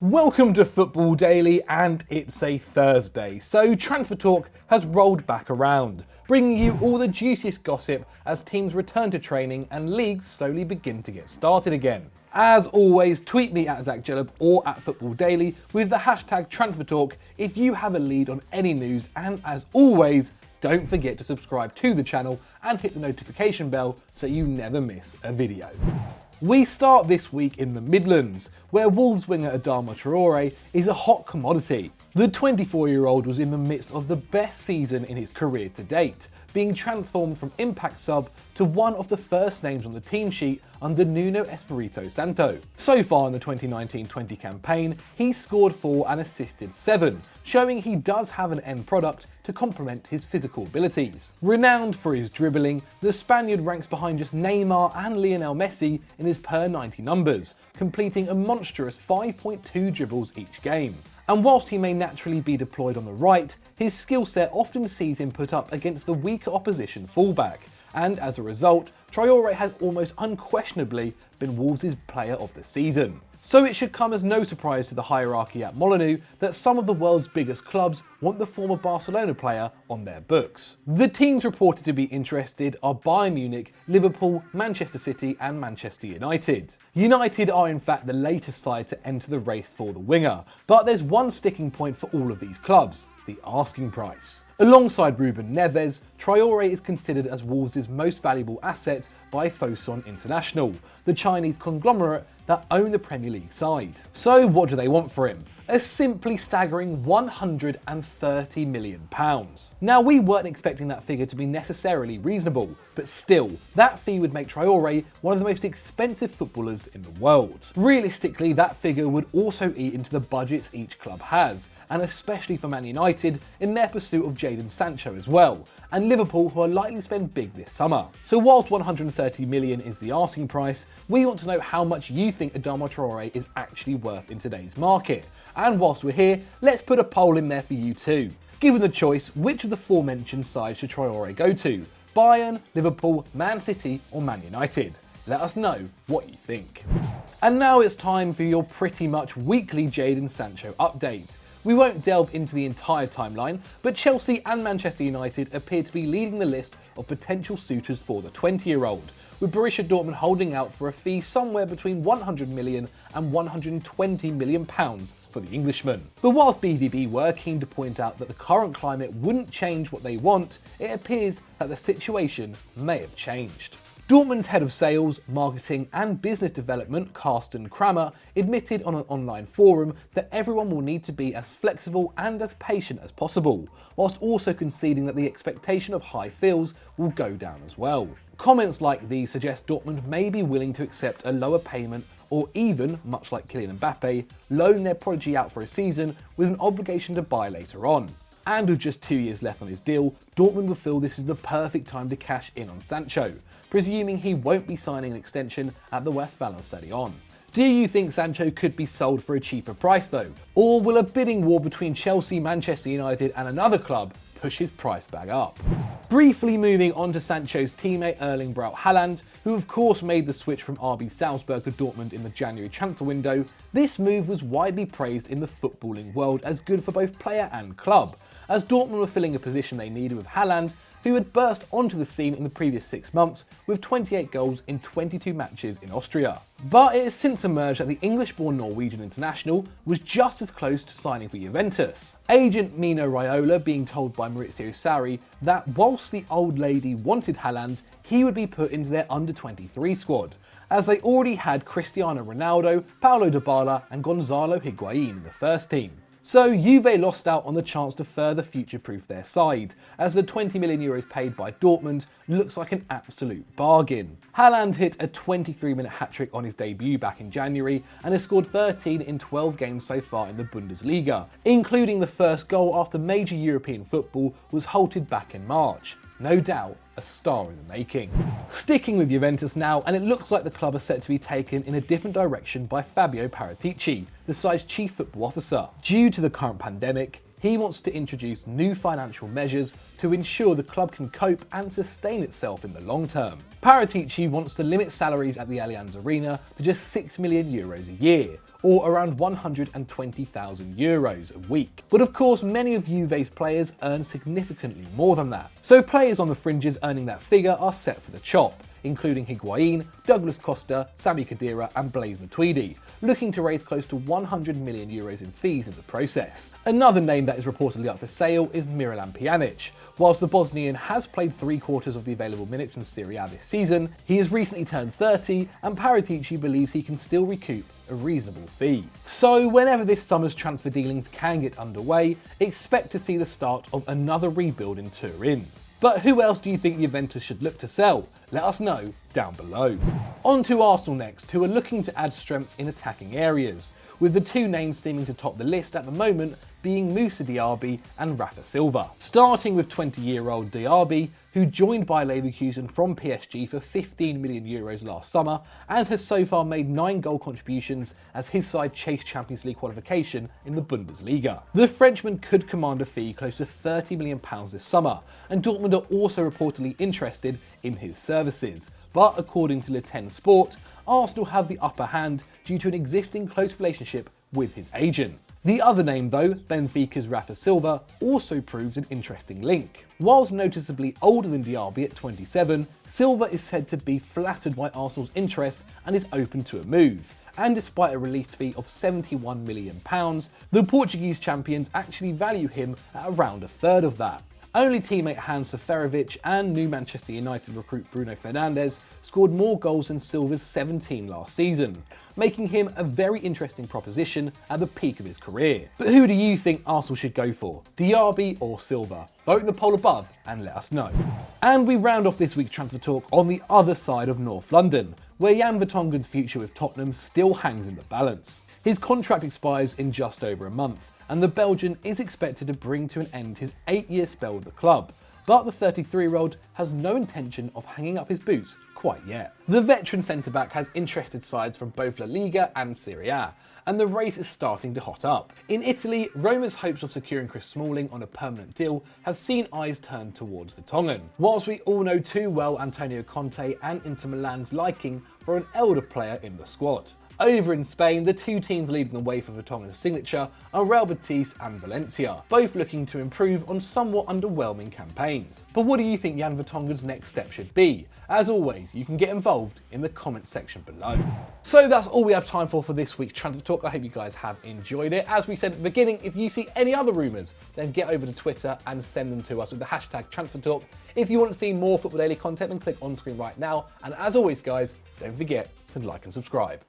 Welcome to Football Daily, and it's a Thursday, so transfer talk has rolled back around, bringing you all the juiciest gossip as teams return to training and leagues slowly begin to get started again. As always, tweet me at Zach Jelleb or at Football Daily with the hashtag transfer talk if you have a lead on any news, and as always, don't forget to subscribe to the channel and hit the notification bell so you never miss a video. We start this week in the Midlands, where Wolves winger Adama Traore is a hot commodity. The 24-year-old was in the midst of the best season in his career to date, being transformed from impact sub to one of the first names on the team sheet under Nuno Espirito Santo. So far in the 2019-20 campaign, he's scored 4 and assisted 7, showing he does have an end product to complement his physical abilities. Renowned for his dribbling, the Spaniard ranks behind just Neymar and Lionel Messi in his per 90 numbers, completing a monstrous 5.2 dribbles each game. And whilst he may naturally be deployed on the right, his skill set often sees him put up against the weaker opposition fullback, and as a result, Traoré has almost unquestionably been Wolves' player of the season. So it should come as no surprise to the hierarchy at Molineux that some of the world's biggest clubs want the former Barcelona player on their books. The teams reported to be interested are Bayern Munich, Liverpool, Manchester City and Manchester United. United are in fact the latest side to enter the race for the winger, but there's one sticking point for all of these clubs: the asking price. Alongside Ruben Neves, Traoré is considered as Wolves' most valuable asset by Fosun International, the Chinese conglomerate that own the Premier League side. So what do they want for him? A simply staggering £130 million. Now, we weren't expecting that figure to be necessarily reasonable, but still, that fee would make Traoré one of the most expensive footballers in the world. Realistically, that figure would also eat into the budgets each club has, and especially for Man United in their pursuit of Jadon Sancho as well, and Liverpool, who are likely to spend big this summer. So whilst 130 million is the asking price, we want to know how much you think Adama Traoré is actually worth in today's market. And whilst we're here, let's put a poll in there for you too. Given the choice, which of the aforementioned sides should Traoré go to? Bayern, Liverpool, Man City or Man United? Let us know what you think. And now it's time for your pretty much weekly Jadon Sancho update. We won't delve into the entire timeline, but Chelsea and Manchester United appear to be leading the list of potential suitors for the 20-year-old, with Borussia Dortmund holding out for a fee somewhere between 100 million and 120 million pounds for the Englishman. But whilst BVB were keen to point out that the current climate wouldn't change what they want, it appears that the situation may have changed. Dortmund's head of sales, marketing and business development, Carsten Kramer, admitted on an online forum that everyone will need to be as flexible and as patient as possible, whilst also conceding that the expectation of high fees will go down as well. Comments like these suggest Dortmund may be willing to accept a lower payment or even, much like Kylian Mbappe, loan their prodigy out for a season with an obligation to buy later on. And with just 2 years left on his deal, Dortmund will feel this is the perfect time to cash in on Sancho, presuming he won't be signing an extension at the Westfalenstadion. Do you think Sancho could be sold for a cheaper price though? Or will a bidding war between Chelsea, Manchester United and another club push his price back up? Briefly moving on to Sancho's teammate Erling Haaland, who of course made the switch from RB Salzburg to Dortmund in the January transfer window, this move was widely praised in the footballing world as good for both player and club, as Dortmund were filling a position they needed with Haaland, who had burst onto the scene in the previous 6 months with 28 goals in 22 matches in Austria. But it has since emerged that the English-born Norwegian international was just as close to signing for Juventus. Agent Mino Raiola being told by Maurizio Sarri that whilst the old lady wanted Haaland, he would be put into their under-23 squad, as they already had Cristiano Ronaldo, Paulo Dybala and Gonzalo Higuain in the first team. So Juve lost out on the chance to further future-proof their side, as the 20 million euros paid by Dortmund looks like an absolute bargain. Haaland hit a 23-minute hat-trick on his debut back in January and has scored 13 in 12 games so far in the Bundesliga, including the first goal after major European football was halted back in March. No doubt, a star in the making. Sticking with Juventus now, and it looks like the club are set to be taken in a different direction by Fabio Paratici, the side's chief football officer. Due to the current pandemic, he wants to introduce new financial measures to ensure the club can cope and sustain itself in the long term. Paratici wants to limit salaries at the Allianz Arena to just €6 million a year, or around €120,000 a week. But of course, many of Juve's players earn significantly more than that. So players on the fringes earning that figure are set for the chop, including Higuain, Douglas Costa, Sami Khedira and Blaise Matuidi, looking to raise close to €100 million in fees in the process. Another name that is reportedly up for sale is Miralem Pjanic. Whilst the Bosnian has played 3/4 of the available minutes in Serie A this season, he has recently turned 30 and Paratici believes he can still recoup a reasonable fee. So whenever this summer's transfer dealings can get underway, expect to see the start of another rebuild in Turin. But who else do you think Juventus should look to sell? Let us know down below. On to Arsenal next, who are looking to add strength in attacking areas, with the two names seeming to top the list at the moment being Moussa Diaby and Rafa Silva. Starting with 20-year-old Diaby, who joined Bayer Leverkusen from PSG for €15 million last summer and has so far made 9 goal contributions as his side chased Champions League qualification in the Bundesliga. The Frenchman could command a fee close to £30 million this summer, and Dortmund are also reportedly interested in his services. But according to Le 10 Sport, Arsenal have the upper hand due to an existing close relationship with his agent. The other name though, Benfica's Rafa Silva, also proves an interesting link. Whilst noticeably older than Diaby at 27, Silva is said to be flattered by Arsenal's interest and is open to a move. And despite a release fee of £71 million, the Portuguese champions actually value him at around a third of that. Only teammate Hans Seferovic and new Manchester United recruit Bruno Fernandes scored more goals than Silva's 17 last season, making him a very interesting proposition at the peak of his career. But who do you think Arsenal should go for, Diaby or Silva? Vote in the poll above and let us know. And we round off this week's transfer talk on the other side of North London, where Jan Vertonghen's future with Tottenham still hangs in the balance. His contract expires in just over a month, and the Belgian is expected to bring to an end his 8-year spell with the club, but the 33-year-old has no intention of hanging up his boots quite yet. The veteran centre-back has interested sides from both La Liga and Serie A, and the race is starting to hot up. In Italy, Roma's hopes of securing Chris Smalling on a permanent deal have seen eyes turn towards Vertonghen. Whilst we all know too well Antonio Conte and Inter Milan's liking for an elder player in the squad. Over in Spain, the two teams leading the way for Vertonghen's signature are Real Betis and Valencia, both looking to improve on somewhat underwhelming campaigns. But what do you think Jan Vertonghen's next step should be? As always, you can get involved in the comments section below. So that's all we have time for this week's Transfer Talk. I hope you guys have enjoyed it. As we said at the beginning, if you see any other rumours, then get over to Twitter and send them to us with the hashtag Transfer Talk. If you want to see more Football Daily content, then click on screen right now. And as always, guys, don't forget to like and subscribe.